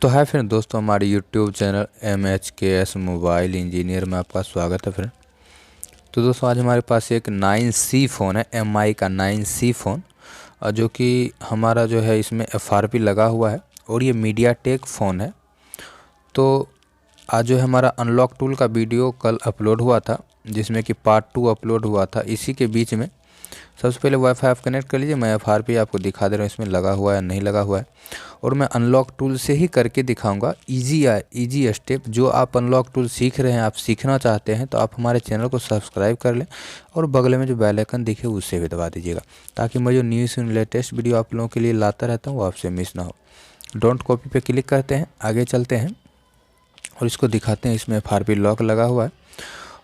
तो hi friend, दोस्तों हमारे YouTube channel MHKS mobile engineer में आपका स्वागत है फ्रेंड। तो दोस्तों आज हमारे पास एक 9C फ़ोन है, MI का 9C फ़ोन, और जो कि हमारा जो है इसमें FRP लगा हुआ है और ये मीडियाटेक फ़ोन है। तो आज जो है हमारा अनलॉक टूल का वीडियो कल अपलोड हुआ था, जिसमें कि पार्ट 2 अपलोड हुआ था। इसी के बीच में सबसे पहले वाईफाई आप कनेक्ट कर लीजिए। मैं FRP आपको दिखा दे रहा हूँ इसमें लगा हुआ है या नहीं लगा हुआ है, और मैं अनलॉक टूल से ही करके दिखाऊंगा। इजी स्टेप जो आप अनलॉक टूल सीख रहे हैं, आप सीखना चाहते हैं तो आप हमारे चैनल को सब्सक्राइब कर लें और बगल में जो बेल आइकन दिखे उससे भी दबा दीजिएगा, ताकि मैं जो न्यू से लेटेस्ट वीडियो आप लोगों के लिए लाता रहता हूँ वो आपसे मिस ना हो। डोंट कॉपी पे क्लिक करते हैं, आगे चलते हैं और इसको दिखाते हैं। इसमें FRP लॉक लगा हुआ है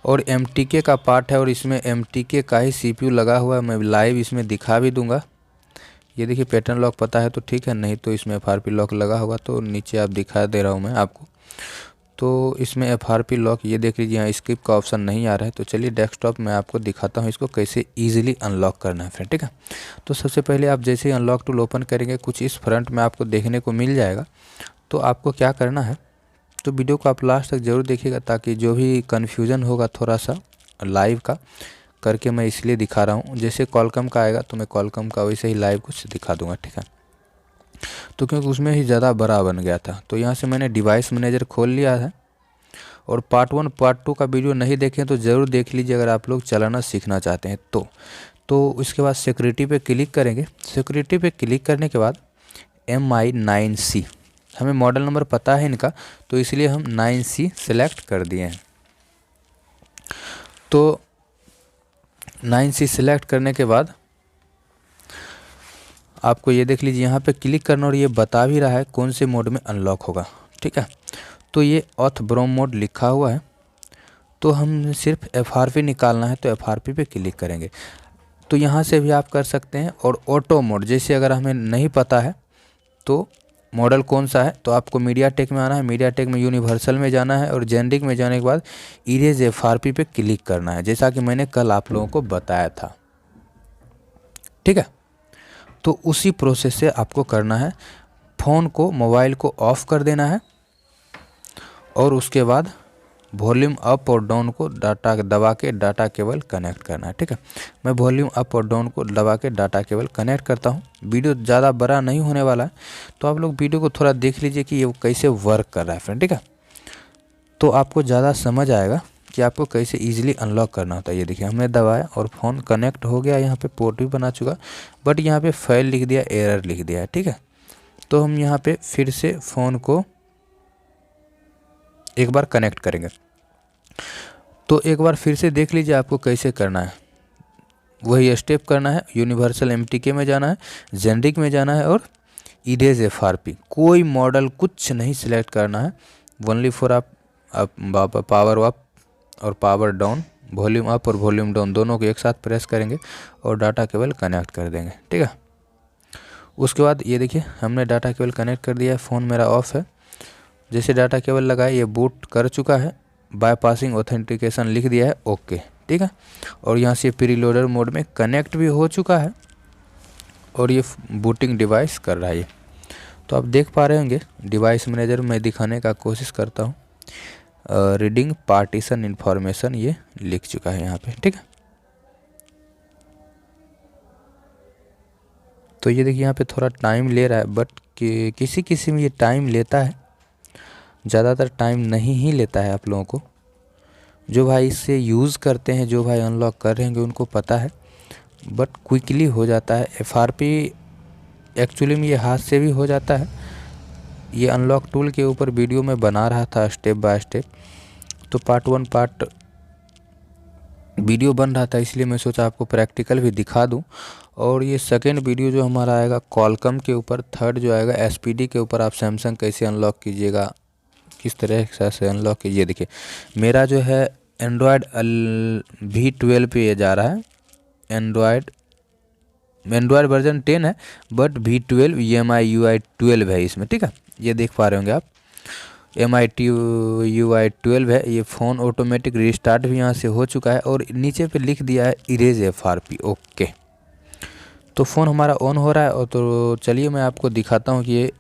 और MTK का पार्ट है, और इसमें MTK का ही CPU लगा हुआ है। मैं लाइव इसमें दिखा भी दूंगा। ये देखिए पैटर्न लॉक पता है तो ठीक है, नहीं तो इसमें FRP लॉक लगा होगा तो नीचे आप दिखा दे रहा हूँ मैं आपको। तो इसमें FRP लॉक ये देख लीजिए, यहाँ स्किप का ऑप्शन नहीं आ रहा है। तो चलिए डेस्कटॉप में आपको दिखाता हूँ इसको कैसे ईजिली अनलॉक करना है फ्रेंड, ठीक है। तो सबसे पहले आप जैसे ही अनलॉक टूल ओपन करेंगे कुछ इस फ्रंट में आपको देखने को मिल जाएगा। तो आपको क्या करना है, तो वीडियो को आप लास्ट तक ज़रूर देखिएगा, ताकि जो भी कन्फ्यूज़न होगा थोड़ा सा लाइव का करके मैं इसलिए दिखा रहा हूँ। जैसे कॉलकम का आएगा तो मैं कॉलकम का वैसे ही लाइव कुछ दिखा दूंगा, ठीक है। तो क्योंकि उसमें ही ज़्यादा बड़ा बन गया था, तो यहाँ से मैंने डिवाइस मैनेजर खोल लिया है। और पार्ट 1 पार्ट 2 का वीडियो नहीं देखें तो ज़रूर देख लीजिए अगर आप लोग चलाना सीखना चाहते हैं तो उसके बाद सिक्योरिटी पे क्लिक करेंगे। सिक्योरिटी पे क्लिक करने के बाद MI 9C, हमें मॉडल नंबर पता है इनका, तो इसलिए हम 9C सेलेक्ट कर दिए हैं। तो 9C सेलेक्ट करने के बाद आपको ये देख लीजिए यहाँ पे क्लिक करना, और ये बता भी रहा है कौन से मोड में अनलॉक होगा, ठीक है। तो ये ऑथ ब्रोम मोड लिखा हुआ है, तो हम सिर्फ FRP निकालना है तो FRP पे क्लिक करेंगे। तो यहाँ से भी आप कर सकते हैं। और ऑटो मोड, जैसे अगर हमें नहीं पता है तो मॉडल कौन सा है, तो आपको मीडियाटेक में आना है, मीडियाटेक में यूनिवर्सल में जाना है, और जेनरिक में जाने के बाद इरेज FRP पे क्लिक करना है, जैसा कि मैंने कल आप लोगों को बताया था, ठीक है। तो उसी प्रोसेस से आपको करना है। फ़ोन को मोबाइल को ऑफ़ कर देना है और उसके बाद वॉल्यूम अप और डाउन को डाटा दबा के डाटा केबल कनेक्ट करना है, ठीक है। मैं वॉल्यूम अप और डाउन को दबा के डाटा केबल कनेक्ट करता हूँ। वीडियो ज़्यादा बड़ा नहीं होने वाला है, तो आप लोग वीडियो को थोड़ा देख लीजिए कि ये कैसे वर्क कर रहा है फ्रेंड, ठीक है। तो आपको ज़्यादा समझ आएगा कि आपको कैसे ईजिली अनलॉक करना होता है। ये देखिए हमने दबाया और फ़ोन कनेक्ट हो गया। यहाँ पे पोर्ट भी बना चुका, बट यहाँ पे फेल लिख दिया, एरर लिख दिया है, ठीक है। तो हम यहाँ पे फिर से फ़ोन को एक बार कनेक्ट करेंगे। तो एक बार फिर से देख लीजिए आपको कैसे करना है, वही स्टेप करना है। यूनिवर्सल MTK में जाना है, जेनरिक में जाना है और इरेज FRP। कोई मॉडल कुछ नहीं सिलेक्ट करना है, ओनली फॉर आप पावर अप और पावर डाउन, वॉल्यूम अप और वॉल्यूम डाउन दोनों को एक साथ प्रेस करेंगे और डाटा केबल कनेक्ट कर देंगे, ठीक है। उसके बाद ये देखिए हमने डाटा केबल कनेक्ट कर दिया है, फ़ोन मेरा ऑफ है। जैसे डाटा केबल लगाया ये बूट कर चुका है, बाईपासिंग ऑथेंटिकेशन लिख दिया है, ओके, ठीक है। और यहाँ से प्रीलोडर मोड में कनेक्ट भी हो चुका है और ये बूटिंग डिवाइस कर रहा है ये। तो आप देख पा रहे होंगे डिवाइस मैनेजर में दिखाने का कोशिश करता हूँ। रीडिंग पार्टीशन इन्फॉर्मेशन ये लिख चुका है यहाँ पे, ठीक है। तो ये देखिए यहाँ पे थोड़ा टाइम ले रहा है, बट किसी में ये टाइम लेता है, ज़्यादातर टाइम नहीं ही लेता है। आप लोगों को जो भाई इससे यूज़ करते हैं, जो भाई अनलॉक कर रहे हैं, उनको पता है, बट क्विकली हो जाता है। FRP एक्चुअली में ये हाथ से भी हो जाता है। ये अनलॉक टूल के ऊपर वीडियो में बना रहा था स्टेप बाय स्टेप, तो पार्ट 1 पार्ट वीडियो बन रहा था, इसलिए मैं सोचा आपको प्रैक्टिकल भी दिखा दूं। और ये सेकेंड वीडियो जो हमारा आएगा कॉलकम के ऊपर, थर्ड जो आएगा SPD के ऊपर, आप सैमसंग कैसे अनलॉक कीजिएगा, किस तरह से अनलॉक कीजिए। देखिए मेरा जो है एंड्रॉयड V12 पे ये जा रहा है। एंड्रॉयड वर्जन 10 है, बट V12 MI UI 12 है इसमें, ठीक है। ये देख पा रहे होंगे आप, MI UI 12 है। ये फ़ोन ऑटोमेटिक रिस्टार्ट भी यहाँ से हो चुका है और नीचे पे लिख दिया है इरेज FRP, ओके। तो फ़ोन हमारा ऑन हो रहा है। और तो चलिए मैं आपको दिखाता हूँ कि ये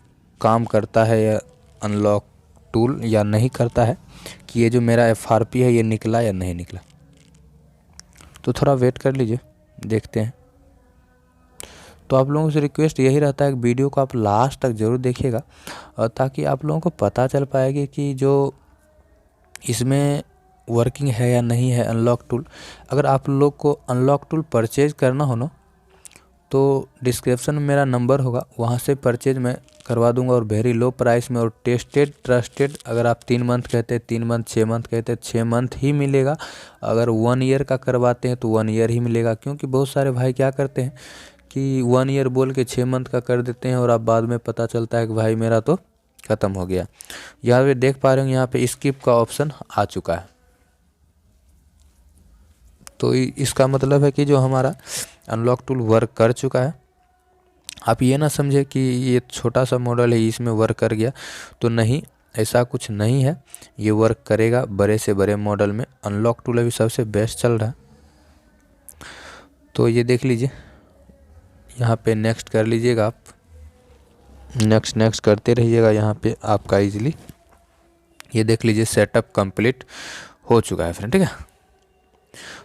काम करता है या अनलॉक टूल या नहीं करता है कि ये जो मेरा FRP है ये निकला या नहीं निकला। तो थोड़ा वेट कर लीजिए, देखते हैं। तो आप लोगों से रिक्वेस्ट यही रहता है कि वीडियो को आप लास्ट तक ज़रूर देखिएगा, और ताकि आप लोगों को पता चल पाएगी कि जो इसमें वर्किंग है या नहीं है अनलॉक टूल। अगर आप लोग को अनलॉक टूल परचेज करना हो ना, तो डिस्क्रिप्शन में मेरा नंबर होगा, वहाँ से परचेज मैं करवा दूंगा, और वेरी लो प्राइस में, और टेस्टेड ट्रस्टेड। अगर आप 3 मंथ कहते हैं 3 मंथ, 6 मंथ कहते हैं 6 मंथ ही मिलेगा। अगर 1 ईयर का करवाते हैं तो 1 ईयर ही मिलेगा, क्योंकि बहुत सारे भाई क्या करते हैं कि 1 ईयर बोल के 6 मंथ का कर देते हैं, और अब बाद में पता चलता है कि भाई मेरा तो ख़त्म हो गया। यहाँ पे देख पा रहे हो, यहाँ पे स्किप का ऑप्शन आ चुका है। तो इसका मतलब है कि जो हमारा अनलॉक टूल वर्क कर चुका है। आप ये ना समझे कि ये छोटा सा मॉडल है इसमें वर्क कर गया, तो नहीं, ऐसा कुछ नहीं है। ये वर्क करेगा बड़े से बड़े मॉडल में। अनलॉक टूल अभी सबसे बेस्ट चल रहा है। तो ये देख लीजिए, यहाँ पे नेक्स्ट कर लीजिएगा आप, नेक्स्ट करते रहिएगा। यहाँ पे आपका इजीली ये देख लीजिए सेटअप कंप्लीट हो चुका है फ्रेंड, ठीक है।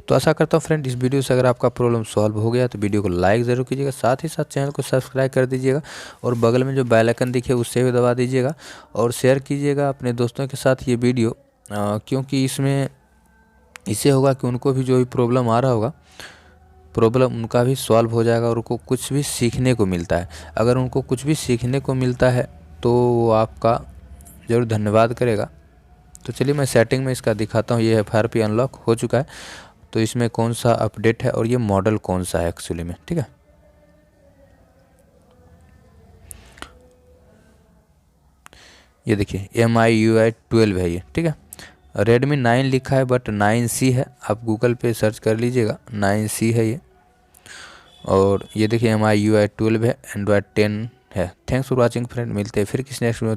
तो आशा करता हूँ फ्रेंड इस वीडियो से अगर आपका प्रॉब्लम सॉल्व हो गया तो वीडियो को लाइक ज़रूर कीजिएगा, साथ ही साथ चैनल को सब्सक्राइब कर दीजिएगा, और बगल में जो बेल आइकन दिखे उससे भी दबा दीजिएगा, और शेयर कीजिएगा अपने दोस्तों के साथ ये वीडियो, क्योंकि इससे होगा कि उनको भी जो भी प्रॉब्लम आ रहा होगा, प्रॉब्लम उनका भी सॉल्व हो जाएगा, और उनको कुछ भी सीखने को मिलता है। अगर उनको कुछ भी सीखने को मिलता है तो वो आपका ज़रूर धन्यवाद करेगा। तो चलिए मैं सेटिंग में इसका दिखाता हूँ। ये FRP अनलॉक हो चुका है, तो इसमें कौन सा अपडेट है और ये मॉडल कौन सा है एक्चुअली में, ठीक है। ये देखिए MI UI 12 है ये, ठीक है। Redmi 9 लिखा है बट 9C है, आप गूगल पे सर्च कर लीजिएगा, 9C है ये। और ये देखिए MI UI 12 है, Android 10 है। थैंक्स फॉर वॉचिंग फ्रेंड, मिलते हैं फिर किसी नेक्स्ट वीडियो।